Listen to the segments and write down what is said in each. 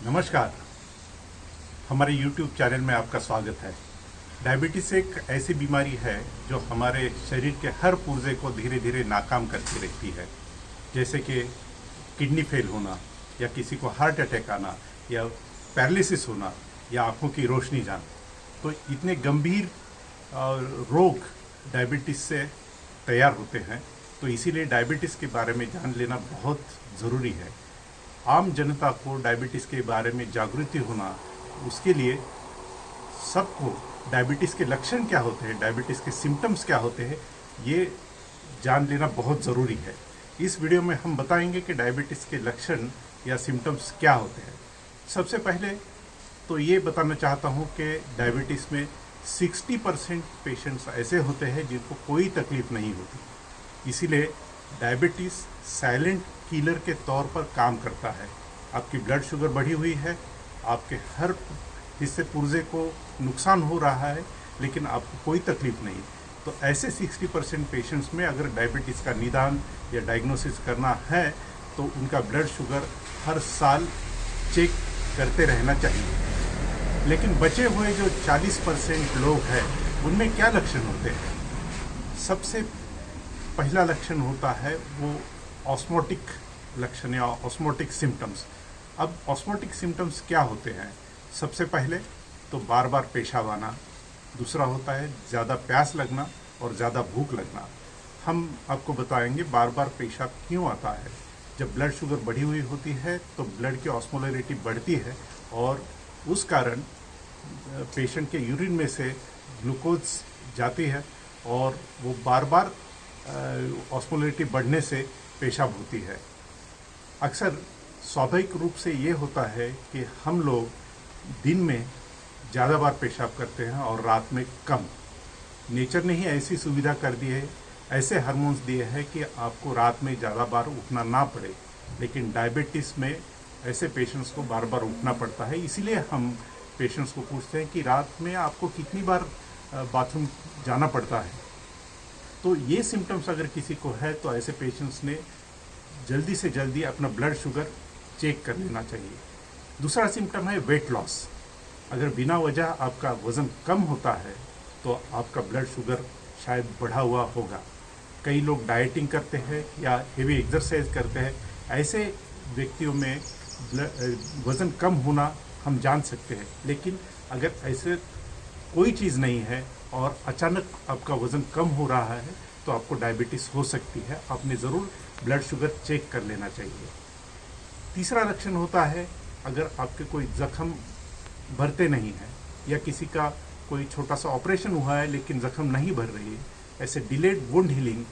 नमस्कार। हमारे YouTube channel में आपका स्वागत है। डायबिटीज़ एक ऐसी बीमारी है जो हमारे शरीर के हर पुर्जे को धीरे धीरे नाकाम करती रहती है, जैसे कि किडनी फेल होना या किसी को हार्ट अटैक आना या पैरालिसिस होना या आँखों की रोशनी जाना। तो इतने गंभीर रोग डायबिटीज़ से तैयार होते हैं, तो इसीलिए डायबिटीज़ के बारे में जान लेना बहुत ज़रूरी है। आम जनता को डायबिटीज़ के बारे में जागृति होना, उसके लिए सबको डायबिटीज़ के लक्षण क्या होते हैं, डायबिटीज़ के सिम्टम्स क्या होते हैं, ये जान लेना बहुत ज़रूरी है। इस वीडियो में हम बताएंगे कि डायबिटीज़ के लक्षण या सिम्टम्स क्या होते हैं। सबसे पहले तो ये बताना चाहता हूँ कि डायबिटीज़ में 60% पेशेंट्स ऐसे होते हैं जिनको कोई तकलीफ़ नहीं होती। इसीलिए डायबिटीज़ साइलेंट किलर के तौर पर काम करता है। आपकी ब्लड शुगर बढ़ी हुई है, आपके हर हिस्से पुर्जे को नुकसान हो रहा है, लेकिन आपको कोई तकलीफ नहीं। तो ऐसे 60% पेशेंट्स में अगर डायबिटीज़ का निदान या डायग्नोसिस करना है तो उनका ब्लड शुगर हर साल चेक करते रहना चाहिए। लेकिन बचे हुए जो 40% लोग हैं, उनमें क्या लक्षण होते हैं? सबसे पहला लक्षण होता है वो ऑस्मोटिक लक्षण या ऑस्मोटिक सिम्टम्स। अब ऑस्मोटिक सिम्टम्स क्या होते हैं? सबसे पहले तो बार बार पेशाब आना, दूसरा होता है ज़्यादा प्यास लगना और ज़्यादा भूख लगना। हम आपको बताएंगे बार बार पेशाब क्यों आता है। जब ब्लड शुगर बढ़ी हुई होती है तो ब्लड की ऑस्मोलैरिटी बढ़ती है और उस कारण पेशेंट के यूरिन में से ग्लूकोज जाती है और वो बार बार ऑस्मोलैरिटी बढ़ने से पेशाब होती है। अक्सर स्वाभाविक रूप से ये होता है कि हम लोग दिन में ज़्यादा बार पेशाब करते हैं और रात में कम। नेचर ने ही ऐसी सुविधा कर दी है, ऐसे हार्मोन्स दिए हैं कि आपको रात में ज़्यादा बार उठना ना पड़े। लेकिन डायबिटीज़ में ऐसे पेशेंट्स को बार बार उठना पड़ता है। इसीलिए हम पेशेंट्स को पूछते हैं कि रात में आपको कितनी बार बाथरूम जाना पड़ता है। तो ये सिम्टम्स अगर किसी को है तो ऐसे पेशेंट्स ने जल्दी से जल्दी अपना ब्लड शुगर चेक कर लेना चाहिए। दूसरा सिम्टम है वेट लॉस। अगर बिना वजह आपका वज़न कम होता है तो आपका ब्लड शुगर शायद बढ़ा हुआ होगा। कई लोग डाइटिंग करते हैं या हेवी एक्सरसाइज करते हैं, ऐसे व्यक्तियों में वज़न कम होना हम जान सकते हैं। लेकिन अगर ऐसे कोई चीज़ नहीं है और अचानक आपका वज़न कम हो रहा है तो आपको डायबिटीज़ हो सकती है। आपने ज़रूर ब्लड शुगर चेक कर लेना चाहिए। तीसरा लक्षण होता है अगर आपके कोई ज़ख्म भरते नहीं है या किसी का कोई छोटा सा ऑपरेशन हुआ है लेकिन ज़ख्म नहीं भर रही है, ऐसे डिलेड वुंड हीलिंग,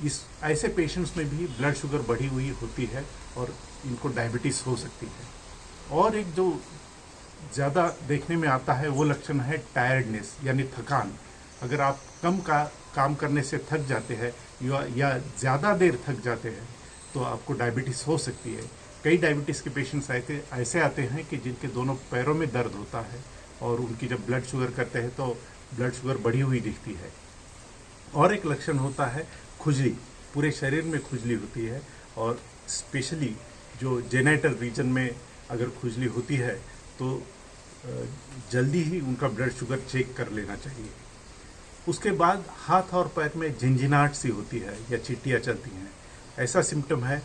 इस ऐसे पेशेंट्स में भी ब्लड शुगर बढ़ी हुई होती है और इनको डायबिटीज़ हो सकती है। और एक जो ज़्यादा देखने में आता है वो लक्षण है टायर्डनेस यानी थकान। अगर आप काम करने से थक जाते हैं या ज़्यादा देर थक जाते हैं तो आपको डायबिटीज़ हो सकती है। कई डायबिटीज़ के पेशेंट्स ऐसे आते हैं कि जिनके दोनों पैरों में दर्द होता है और उनकी जब ब्लड शुगर करते हैं तो ब्लड शुगर बढ़ी हुई दिखती है। और एक लक्षण होता है खुजली, पूरे शरीर में खुजली होती है और स्पेशली जो जेनिटल रीजन में अगर खुजली होती है तो जल्दी ही उनका ब्लड शुगर चेक कर लेना चाहिए। उसके बाद हाथ और पैर में झिनझिनाहट सी होती है या चींटियाँ चलती हैं, ऐसा सिम्टम है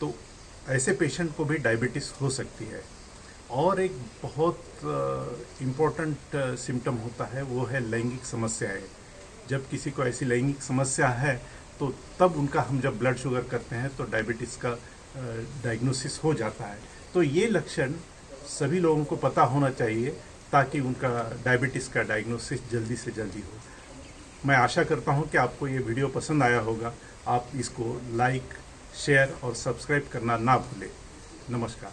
तो ऐसे पेशेंट को भी डायबिटीज़ हो सकती है। और एक बहुत इम्पोर्टेंट सिम्टम होता है वो है लैंगिक समस्याएं। जब किसी को ऐसी लैंगिक समस्या है तो तब उनका हम जब ब्लड शुगर करते हैं तो डायबिटीज़ का डायग्नोसिस हो जाता है। तो ये लक्षण सभी लोगों को पता होना चाहिए ताकि उनका डायबिटीज़ का डायग्नोसिस जल्दी से जल्दी हो। मैं आशा करता हूं कि आपको ये वीडियो पसंद आया होगा। आप इसको लाइक, शेयर और सब्सक्राइब करना ना भूलें। नमस्कार।